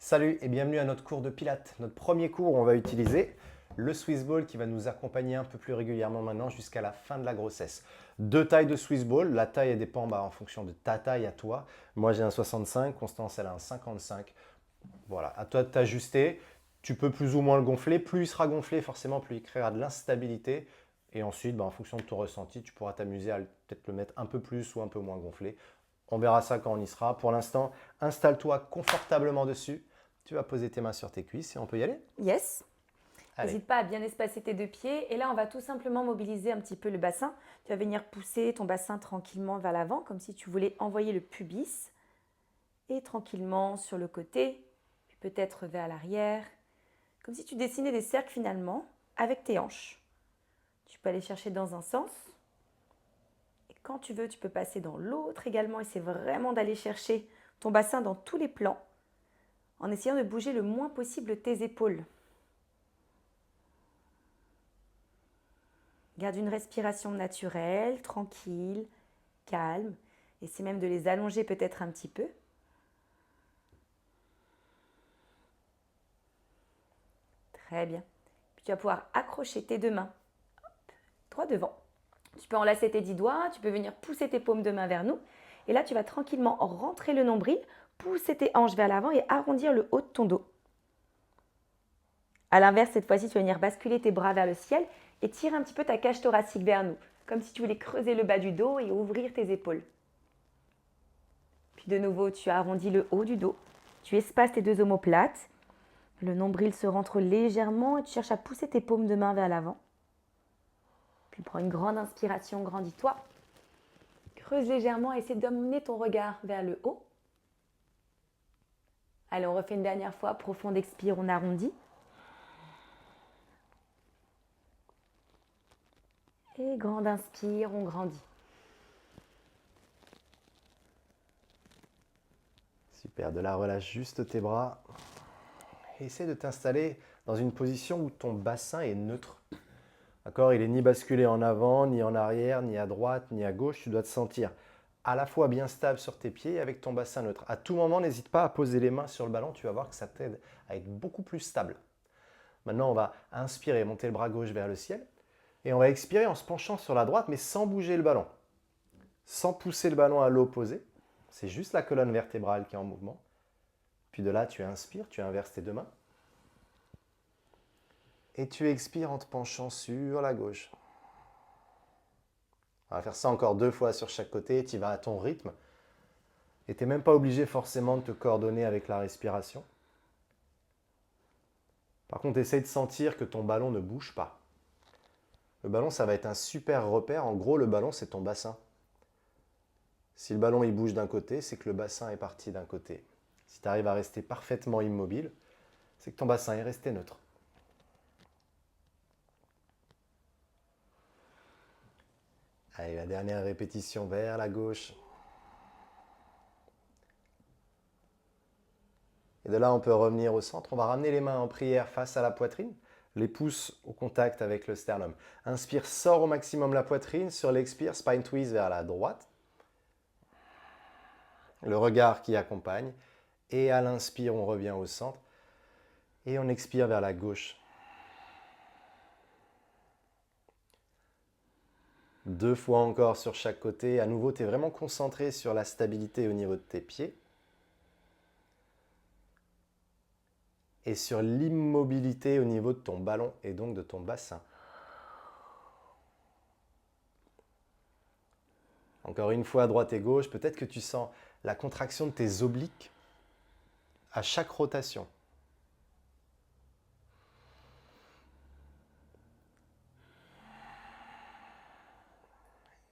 Salut et bienvenue à notre cours de Pilates. Notre premier cours où on va utiliser le Swiss Ball qui va nous accompagner un peu plus régulièrement maintenant jusqu'à la fin de la grossesse. Deux tailles de Swiss Ball. La taille elle dépend en fonction de ta taille à toi. Moi j'ai un 65, Constance elle a un 55. Voilà, à toi de t'ajuster. Tu peux plus ou moins le gonfler. Plus il sera gonflé, forcément, plus il créera de l'instabilité. Et ensuite, en fonction de ton ressenti, tu pourras t'amuser à peut-être le mettre un peu plus ou un peu moins gonflé. On verra ça quand on y sera. Pour l'instant, installe-toi confortablement dessus. Tu vas poser tes mains sur tes cuisses et on peut y aller? Yes. Allez. N'hésite pas à bien espacer tes deux pieds. Et là, on va tout simplement mobiliser un petit peu le bassin. Tu vas venir pousser ton bassin tranquillement vers l'avant, comme si tu voulais envoyer le pubis. Et tranquillement sur le côté, puis peut-être vers l'arrière. Comme si tu dessinais des cercles finalement avec tes hanches. Tu peux aller chercher dans un sens. Et quand tu veux, tu peux passer dans l'autre également. Et c'est vraiment d'aller chercher ton bassin dans tous les plans, en essayant de bouger le moins possible tes épaules. Garde une respiration naturelle, tranquille, calme. Essaie même de les allonger peut-être un petit peu. Très bien. Puis tu vas pouvoir accrocher tes deux mains droit devant. Tu peux enlacer tes 10 doigts, tu peux venir pousser tes paumes de main vers nous. Et là, tu vas tranquillement rentrer le nombril, pousser tes hanches vers l'avant et arrondir le haut de ton dos. A l'inverse, cette fois-ci, tu vas venir basculer tes bras vers le ciel et tirer un petit peu ta cage thoracique vers nous, comme si tu voulais creuser le bas du dos et ouvrir tes épaules. Puis de nouveau, tu arrondis le haut du dos, tu espaces tes deux omoplates, le nombril se rentre légèrement et tu cherches à pousser tes paumes de main vers l'avant. Puis prends une grande inspiration, grandis-toi. Creuse légèrement et essaie d'emmener ton regard vers le haut. Allez, on refait une dernière fois, profonde expire, on arrondit. Et grande inspire, on grandit. Super, de là relâche juste tes bras. Et essaie de t'installer dans une position où ton bassin est neutre. D'accord? Il n'est ni basculé en avant, ni en arrière, ni à droite, ni à gauche. Tu dois te sentir à la fois bien stable sur tes pieds et avec ton bassin neutre. À tout moment, n'hésite pas à poser les mains sur le ballon. Tu vas voir que ça t'aide à être beaucoup plus stable. Maintenant, on va inspirer, monter le bras gauche vers le ciel. Et on va expirer en se penchant sur la droite, mais sans bouger le ballon. Sans pousser le ballon à l'opposé. C'est juste la colonne vertébrale qui est en mouvement. Puis de là, tu inspires, tu inverses tes deux mains. Et tu expires en te penchant sur la gauche. On va faire ça encore 2 fois sur chaque côté. Tu vas à ton rythme. Et tu n'es même pas obligé forcément de te coordonner avec la respiration. Par contre, essaye de sentir que ton ballon ne bouge pas. Le ballon, ça va être un super repère. En gros, le ballon, c'est ton bassin. Si le ballon il bouge d'un côté, c'est que le bassin est parti d'un côté. Si tu arrives à rester parfaitement immobile, c'est que ton bassin est resté neutre. Allez, la dernière répétition vers la gauche. Et de là, on peut revenir au centre. On va ramener les mains en prière face à la poitrine, les pouces au contact avec le sternum. Inspire, sors au maximum la poitrine. Sur l'expire, spine twist vers la droite. Le regard qui accompagne. Et à l'inspire, on revient au centre. Et on expire vers la gauche. 2 fois encore sur chaque côté. À nouveau, tu es vraiment concentré sur la stabilité au niveau de tes pieds. Et sur l'immobilité au niveau de ton ballon et donc de ton bassin. Encore une fois, droite et gauche. Peut-être que tu sens la contraction de tes obliques à chaque rotation.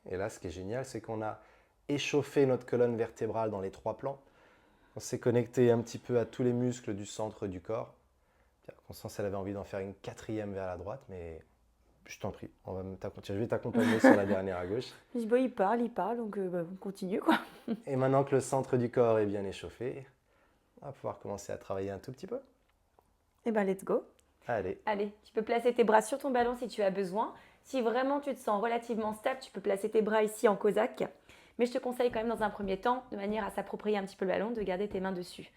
Et là, ce qui est génial, c'est qu'on a échauffé notre colonne vertébrale dans les 3 plans. On s'est connecté un petit peu à tous les muscles du centre du corps. Constance, elle avait envie d'en faire une 4e vers la droite, mais je t'en prie, je vais t'accompagner sur la dernière à gauche. Il parle, donc on continue quoi. Et maintenant que le centre du corps est bien échauffé, on va pouvoir commencer à travailler un tout petit peu. Et ben let's go. Allez, Allez, tu peux placer tes bras sur ton ballon si tu as besoin. Si vraiment tu te sens relativement stable, tu peux placer tes bras ici en cosaque. Mais je te conseille quand même dans un premier temps, de manière à s'approprier un petit peu le ballon, de garder tes mains dessus.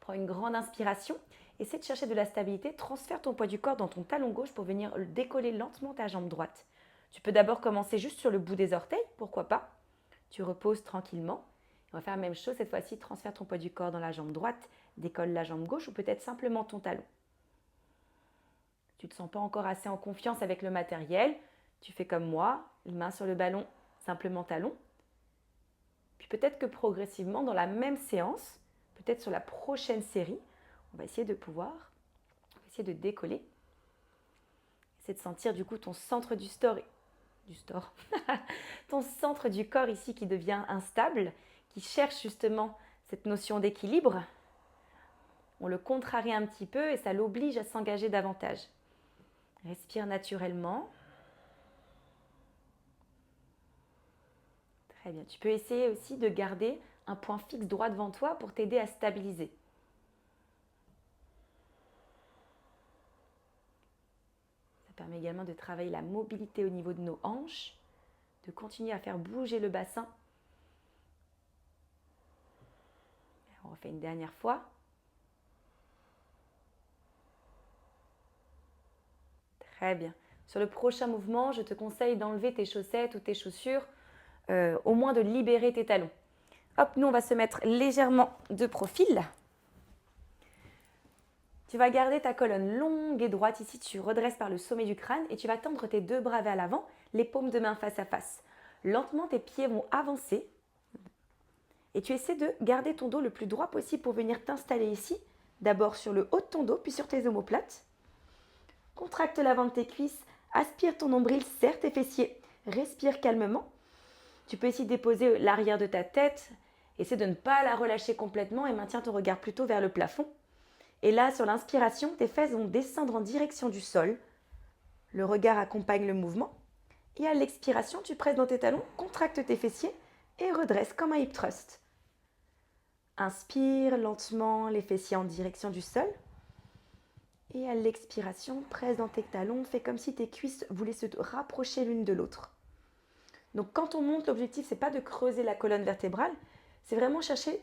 Prends une grande inspiration. Essaie de chercher de la stabilité. Transfère ton poids du corps dans ton talon gauche pour venir décoller lentement ta jambe droite. Tu peux d'abord commencer juste sur le bout des orteils, pourquoi pas. Tu reposes tranquillement. On va faire la même chose cette fois-ci. Transfère ton poids du corps dans la jambe droite. Décolle la jambe gauche ou peut-être simplement ton talon. Tu ne te sens pas encore assez en confiance avec le matériel. Tu fais comme moi, main sur le ballon, simplement talon. Puis peut-être que progressivement, dans la même séance, peut-être sur la prochaine série, on va essayer de décoller. Essayer de sentir du coup ton centre ton centre du corps ici qui devient instable, qui cherche justement cette notion d'équilibre. On le contrarie un petit peu et ça l'oblige à s'engager davantage. Respire naturellement. Très bien. Tu peux essayer aussi de garder un point fixe droit devant toi pour t'aider à stabiliser. Ça permet également de travailler la mobilité au niveau de nos hanches, de continuer à faire bouger le bassin. On refait une dernière fois. Très bien. Sur le prochain mouvement, je te conseille d'enlever tes chaussettes ou tes chaussures, au moins de libérer tes talons. Hop, nous on va se mettre légèrement de profil. Tu vas garder ta colonne longue et droite. Ici, tu redresses par le sommet du crâne et tu vas tendre tes deux bras vers l'avant, les paumes de main face à face. Lentement, tes pieds vont avancer et tu essaies de garder ton dos le plus droit possible pour venir t'installer ici. D'abord sur le haut de ton dos, puis sur tes omoplates. Contracte l'avant de tes cuisses, aspire ton nombril, serre tes fessiers, respire calmement. Tu peux ici déposer l'arrière de ta tête, essaie de ne pas la relâcher complètement et maintiens ton regard plutôt vers le plafond. Et là, sur l'inspiration, tes fesses vont descendre en direction du sol. Le regard accompagne le mouvement. Et à l'expiration, tu presses dans tes talons, contracte tes fessiers et redresse comme un hip thrust. Inspire lentement les fessiers en direction du sol. Et à l'expiration, presse dans tes talons, fais comme si tes cuisses voulaient se rapprocher l'une de l'autre. Donc quand on monte, l'objectif, ce n'est pas de creuser la colonne vertébrale, c'est vraiment chercher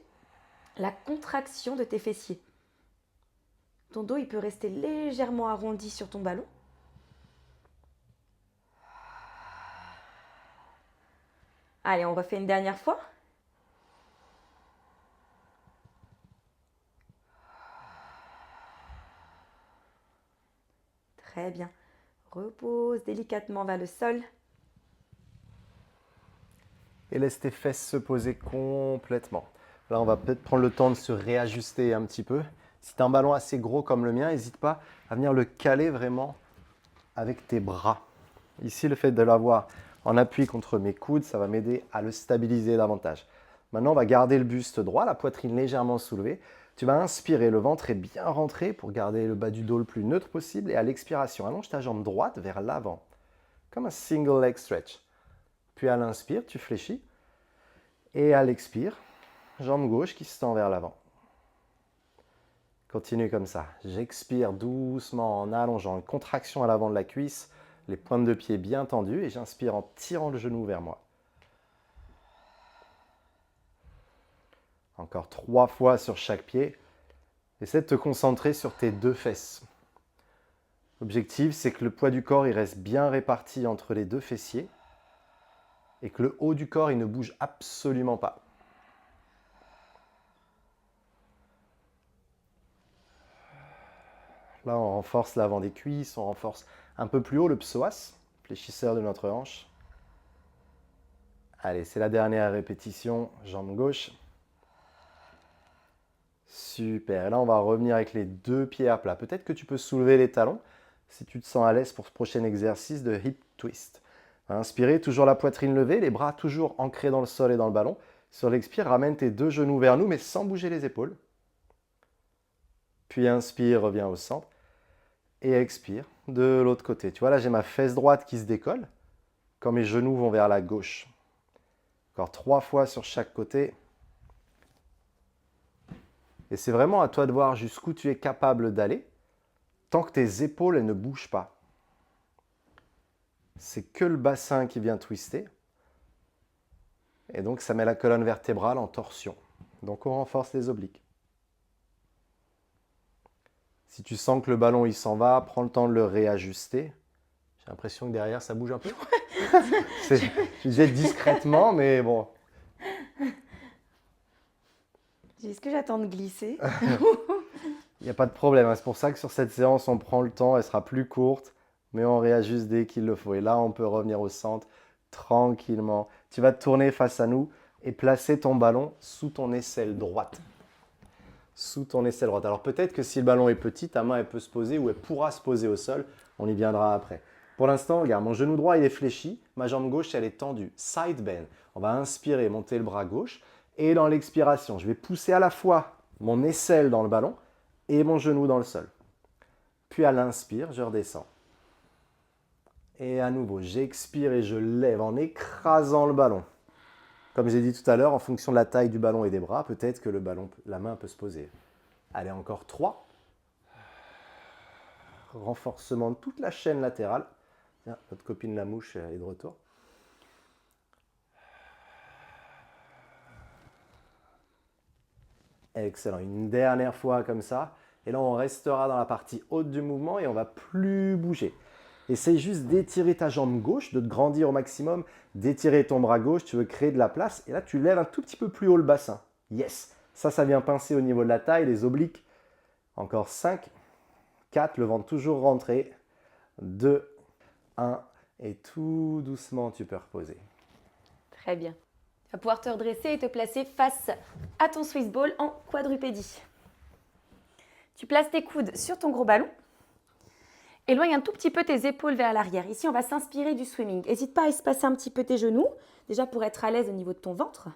la contraction de tes fessiers. Ton dos, il peut rester légèrement arrondi sur ton ballon. Allez, on refait une dernière fois. Très bien. Repose délicatement vers le sol. Et laisse tes fesses se poser complètement. Là, on va peut-être prendre le temps de se réajuster un petit peu. Si tu as un ballon assez gros comme le mien, n'hésite pas à venir le caler vraiment avec tes bras. Ici, le fait de l'avoir en appui contre mes coudes, ça va m'aider à le stabiliser davantage. Maintenant, on va garder le buste droit, la poitrine légèrement soulevée. Tu vas inspirer, le ventre est bien rentré pour garder le bas du dos le plus neutre possible. Et à l'expiration, allonge ta jambe droite vers l'avant, comme un single leg stretch. Puis à l'inspire, tu fléchis. Et à l'expire, jambe gauche qui se tend vers l'avant. Continue comme ça. J'expire doucement en allongeant une contraction à l'avant de la cuisse, les pointes de pied bien tendues et j'inspire en tirant le genou vers moi. Encore 3 fois sur chaque pied. Essaie de te concentrer sur tes deux fesses. L'objectif, c'est que le poids du corps il reste bien réparti entre les deux fessiers et que le haut du corps il ne bouge absolument pas. Là, on renforce l'avant des cuisses, on renforce un peu plus haut le psoas, fléchisseur de notre hanche. Allez, c'est la dernière répétition, jambe gauche. Super, et là on va revenir avec les deux pieds à plat. Peut-être que tu peux soulever les talons si tu te sens à l'aise pour ce prochain exercice de hip twist. Inspirez, toujours la poitrine levée, les bras toujours ancrés dans le sol et dans le ballon. Sur l'expire, ramène tes deux genoux vers nous mais sans bouger les épaules. Puis inspire, reviens au centre. Et expire de l'autre côté. Tu vois, là j'ai ma fesse droite qui se décolle quand mes genoux vont vers la gauche. Encore 3 fois sur chaque côté. Et c'est vraiment à toi de voir jusqu'où tu es capable d'aller tant que tes épaules elles ne bougent pas. C'est que le bassin qui vient twister. Et donc ça met la colonne vertébrale en torsion. Donc on renforce les obliques. Si tu sens que le ballon il s'en va, prends le temps de le réajuster. J'ai l'impression que derrière ça bouge un peu. Je disais discrètement, mais bon. Est-ce que j'attends de glisser? Il n'y a pas de problème, hein. C'est pour ça que sur cette séance, on prend le temps, elle sera plus courte, mais on réajuste dès qu'il le faut. Et là, on peut revenir au centre tranquillement. Tu vas te tourner face à nous et placer ton ballon sous ton aisselle droite. Sous ton aisselle droite. Alors peut-être que si le ballon est petit, ta main elle peut se poser ou elle pourra se poser au sol. On y viendra après. Pour l'instant, regarde, mon genou droit il est fléchi, ma jambe gauche elle est tendue. Side bend. On va inspirer, monter le bras gauche. Et dans l'expiration, je vais pousser à la fois mon aisselle dans le ballon et mon genou dans le sol. Puis à l'inspire, je redescends. Et à nouveau, j'expire et je lève en écrasant le ballon. Comme j'ai dit tout à l'heure, en fonction de la taille du ballon et des bras, peut-être que la main peut se poser. Allez, encore 3. Renforcement de toute la chaîne latérale. Tiens, notre copine la mouche est de retour. Excellent. Une dernière fois comme ça. Et là, on restera dans la partie haute du mouvement et on ne va plus bouger. Essaye juste d'étirer ta jambe gauche, de te grandir au maximum, d'étirer ton bras gauche, tu veux créer de la place. Et là, tu lèves un tout petit peu plus haut le bassin. Yes. Ça vient pincer au niveau de la taille, les obliques. Encore 5, 4, le ventre toujours rentré. 2, 1. Et tout doucement, tu peux reposer. Très bien. Tu vas pouvoir te redresser et te placer face à ton Swiss ball en quadrupédie. Tu places tes coudes sur ton gros ballon. Éloigne un tout petit peu tes épaules vers l'arrière. Ici, on va s'inspirer du swimming. N'hésite pas à espacer un petit peu tes genoux, déjà pour être à l'aise au niveau de ton ventre.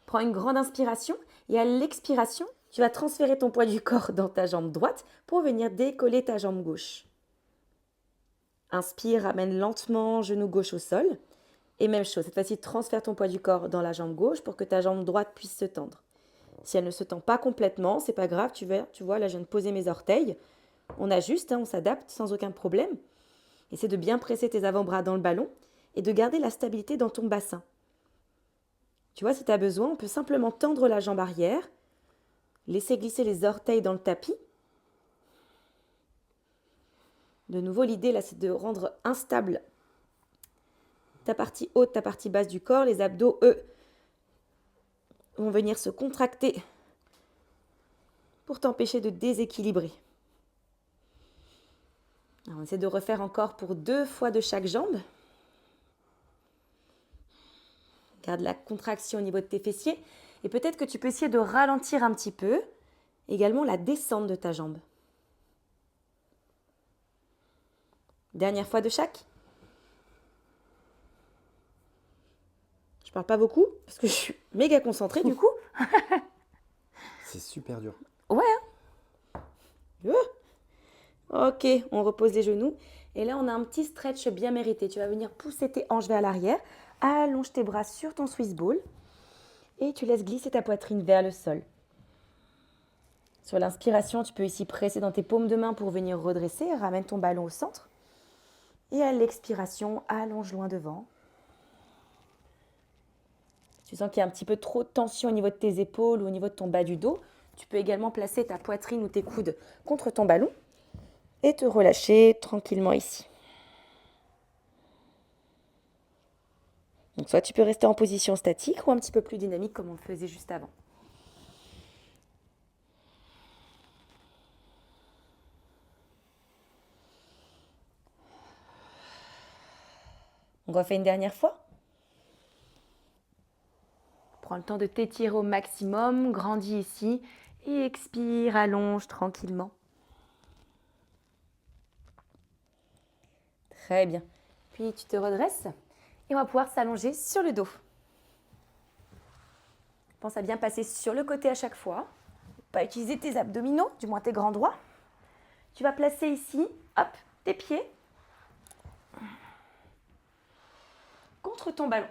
Prends une grande inspiration et à l'expiration, tu vas transférer ton poids du corps dans ta jambe droite pour venir décoller ta jambe gauche. Inspire, ramène lentement genou gauche au sol. Et même chose, cette fois-ci, transfère ton poids du corps dans la jambe gauche pour que ta jambe droite puisse se tendre. Si elle ne se tend pas complètement, c'est pas grave, tu vois, là je viens de poser mes orteils. On ajuste, on s'adapte sans aucun problème. Essaie de bien presser tes avant-bras dans le ballon et de garder la stabilité dans ton bassin. Tu vois, si tu as besoin, on peut simplement tendre la jambe arrière, laisser glisser les orteils dans le tapis. De nouveau, l'idée là, c'est de rendre instable ta partie haute, ta partie basse du corps. Les abdos, eux, vont venir se contracter pour t'empêcher de déséquilibrer. Alors, on essaie de refaire encore pour 2 fois de chaque jambe. Garde la contraction au niveau de tes fessiers. Et peut-être que tu peux essayer de ralentir un petit peu également la descente de ta jambe. Dernière fois de chaque. Je parle pas beaucoup parce que je suis méga concentrée du coup. C'est super dur. Ouais. Ok, on repose les genoux. Et là, on a un petit stretch bien mérité. Tu vas venir pousser tes hanches vers l'arrière. Allonge tes bras sur ton Swiss ball. Et tu laisses glisser ta poitrine vers le sol. Sur l'inspiration, tu peux ici presser dans tes paumes de main pour venir redresser. Ramène ton ballon au centre. Et à l'expiration, allonge loin devant. Tu sens qu'il y a un petit peu trop de tension au niveau de tes épaules ou au niveau de ton bas du dos. Tu peux également placer ta poitrine ou tes coudes contre ton ballon et te relâcher tranquillement ici. Donc soit tu peux rester en position statique ou un petit peu plus dynamique comme on le faisait juste avant. On refait une dernière fois. Prends le temps de t'étirer au maximum, grandis ici et expire, allonge tranquillement. Très bien. Puis tu te redresses et on va pouvoir s'allonger sur le dos. Pense à bien passer sur le côté à chaque fois. Pas utiliser tes abdominaux, du moins tes grands droits. Tu vas placer ici, hop, tes pieds contre ton ballon.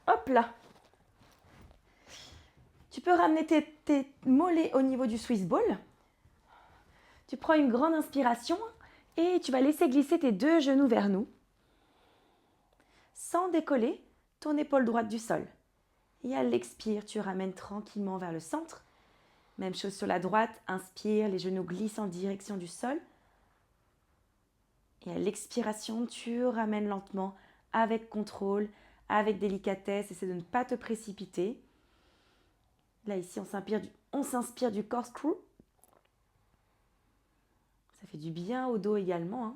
Hop là. Tu peux ramener tes mollets au niveau du Swiss ball. Tu prends une grande inspiration et tu vas laisser glisser tes 2 genoux vers nous sans décoller ton épaule droite du sol. Et à l'expire, tu ramènes tranquillement vers le centre Même chose sur la droite, inspire, les genoux glissent en direction du sol. Et à l'expiration, tu ramènes lentement, avec contrôle, avec délicatesse. Essaie de ne pas te précipiter. Là, ici, on s'inspire du corkscrew. Ça fait du bien au dos également, hein.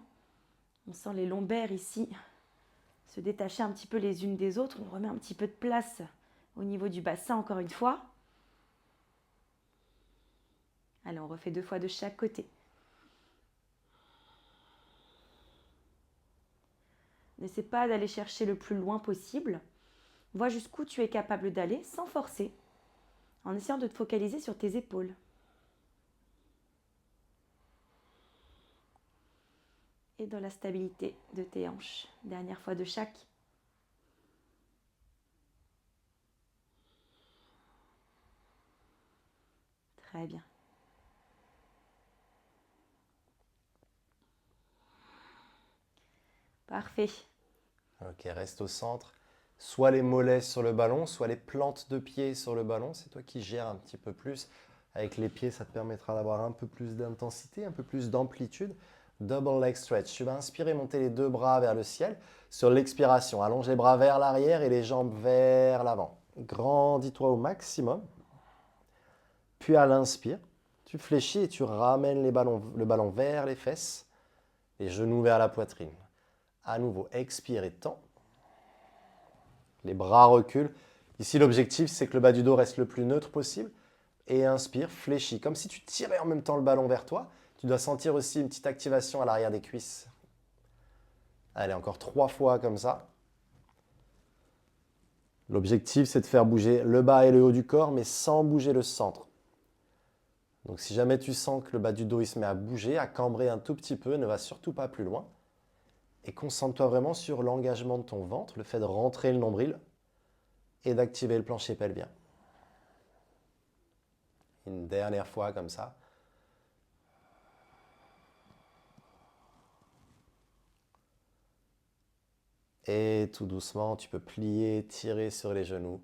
On sent les lombaires ici se détacher un petit peu les unes des autres. On remet un petit peu de place au niveau du bassin encore une fois. Allez, on refait 2 fois de chaque côté. N'essaie pas d'aller chercher le plus loin possible. Vois jusqu'où tu es capable d'aller sans forcer, en essayant de te focaliser sur tes épaules. Et dans la stabilité de tes hanches. Dernière fois de chaque. Très bien. Parfait. Ok, reste au centre. Soit les mollets sur le ballon, soit les plantes de pied sur le ballon. C'est toi qui gères un petit peu plus. Avec les pieds, ça te permettra d'avoir un peu plus d'intensité, un peu plus d'amplitude. Double leg stretch. Tu vas inspirer, monter les 2 bras vers le ciel. Sur l'expiration, allonge les bras vers l'arrière et les jambes vers l'avant. Grandis-toi au maximum. Puis à l'inspire, tu fléchis et tu ramènes le ballon vers les fesses, les genoux vers la poitrine. À nouveau, expire et tends. Les bras reculent. Ici, l'objectif, c'est que le bas du dos reste le plus neutre possible. Et inspire, fléchis. Comme si tu tirais en même temps le ballon vers toi. Tu dois sentir aussi une petite activation à l'arrière des cuisses. Allez, encore 3 fois comme ça. L'objectif, c'est de faire bouger le bas et le haut du corps, mais sans bouger le centre. Donc si jamais tu sens que le bas du dos il se met à bouger, à cambrer un tout petit peu, ne va surtout pas plus loin. Et concentre-toi vraiment sur l'engagement de ton ventre, le fait de rentrer le nombril et d'activer le plancher pelvien. Une dernière fois comme ça. Et tout doucement, tu peux plier, tirer sur les genoux.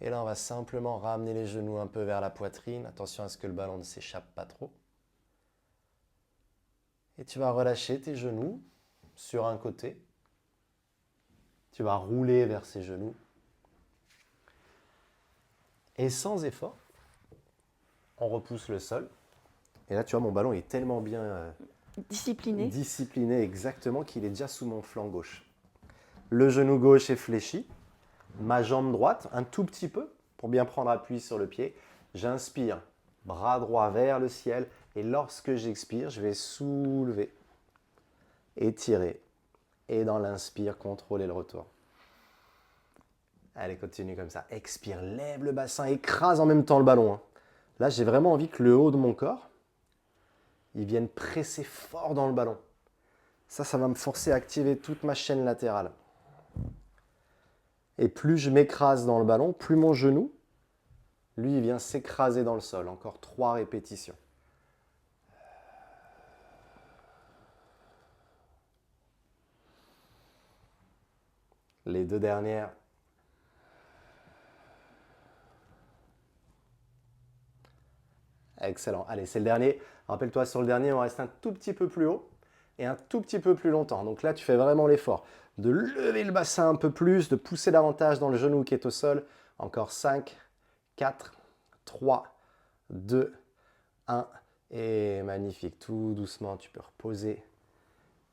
Et là, on va simplement ramener les genoux un peu vers la poitrine. Attention à ce que le ballon ne s'échappe pas trop. Et tu vas relâcher tes genoux sur un côté. Tu vas rouler vers ces genoux. Et sans effort, on repousse le sol. Et là, tu vois, mon ballon est tellement bien discipliné exactement qu'il est déjà sous mon flanc gauche. Le genou gauche est fléchi. Ma jambe droite, un tout petit peu, pour bien prendre appui sur le pied. J'inspire, bras droit vers le ciel. Et lorsque j'expire, je vais soulever, étirer. Et dans l'inspire, contrôler le retour. Allez, continue comme ça. Expire, lève le bassin, écrase en même temps le ballon. Là, j'ai vraiment envie que le haut de mon corps, il vienne presser fort dans le ballon. Ça va me forcer à activer toute ma chaîne latérale. Et plus je m'écrase dans le ballon, plus mon genou, lui, il vient s'écraser dans le sol. Encore 3 répétitions. Les 2 dernières. Excellent. Allez, c'est le dernier. Rappelle-toi, sur le dernier, on reste un tout petit peu plus haut et un tout petit peu plus longtemps. Donc là, tu fais vraiment l'effort de lever le bassin un peu plus, de pousser davantage dans le genou qui est au sol. Encore 5, 4, 3, 2, 1. Et magnifique. Tout doucement, tu peux reposer.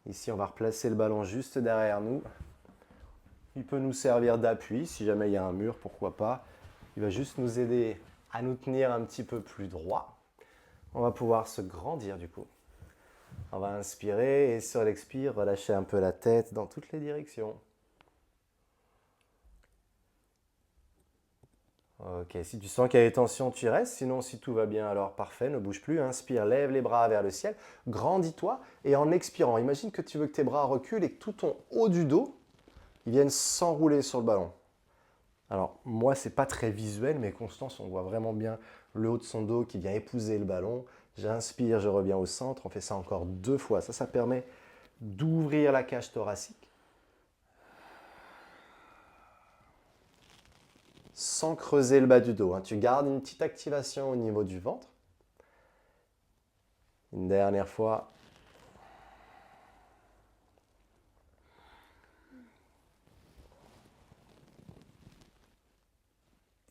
Ici, on va replacer le ballon juste derrière nous. Il peut nous servir d'appui. Si jamais il y a un mur, pourquoi pas. Il va juste nous aider à nous tenir un petit peu plus droit. On va pouvoir se grandir du coup. On va inspirer et sur l'expire, relâcher un peu la tête dans toutes les directions. Ok, si tu sens qu'il y a des tensions, tu y restes. Sinon, si tout va bien, alors parfait, ne bouge plus. Inspire, lève les bras vers le ciel. Grandis-toi et en expirant, imagine que tu veux que tes bras reculent et que tout ton haut du dos, ils viennent s'enrouler sur le ballon. Alors, moi, c'est pas très visuel, mais Constance, on voit vraiment bien le haut de son dos qui vient épouser le ballon. J'inspire, je reviens au centre. On fait ça encore 2 fois. Ça permet d'ouvrir la cage thoracique. sans creuser le bas du dos, hein. Tu gardes une petite activation au niveau du ventre. Une dernière fois.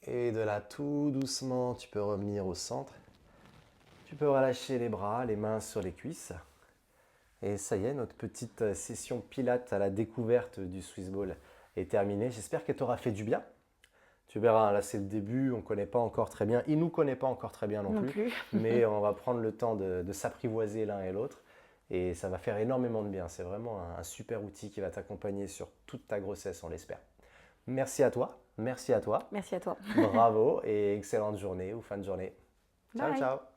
Et de là, tout doucement, tu peux revenir au centre. Tu peux relâcher les bras, les mains sur les cuisses. Et ça y est, notre petite session pilates à la découverte du Swiss Ball est terminée. J'espère qu'elle t'aura fait du bien. Tu verras, là c'est le début, on ne connaît pas encore très bien. Il ne nous connaît pas encore très bien non Non plus. plus. Mais on va prendre le temps de s'apprivoiser l'un et l'autre. Et ça va faire énormément de bien. C'est vraiment un super outil qui va t'accompagner sur toute ta grossesse, on l'espère. Merci à toi. Merci à toi. Merci à toi. Bravo et excellente journée ou fin de journée. Ciao, Bye. ciao.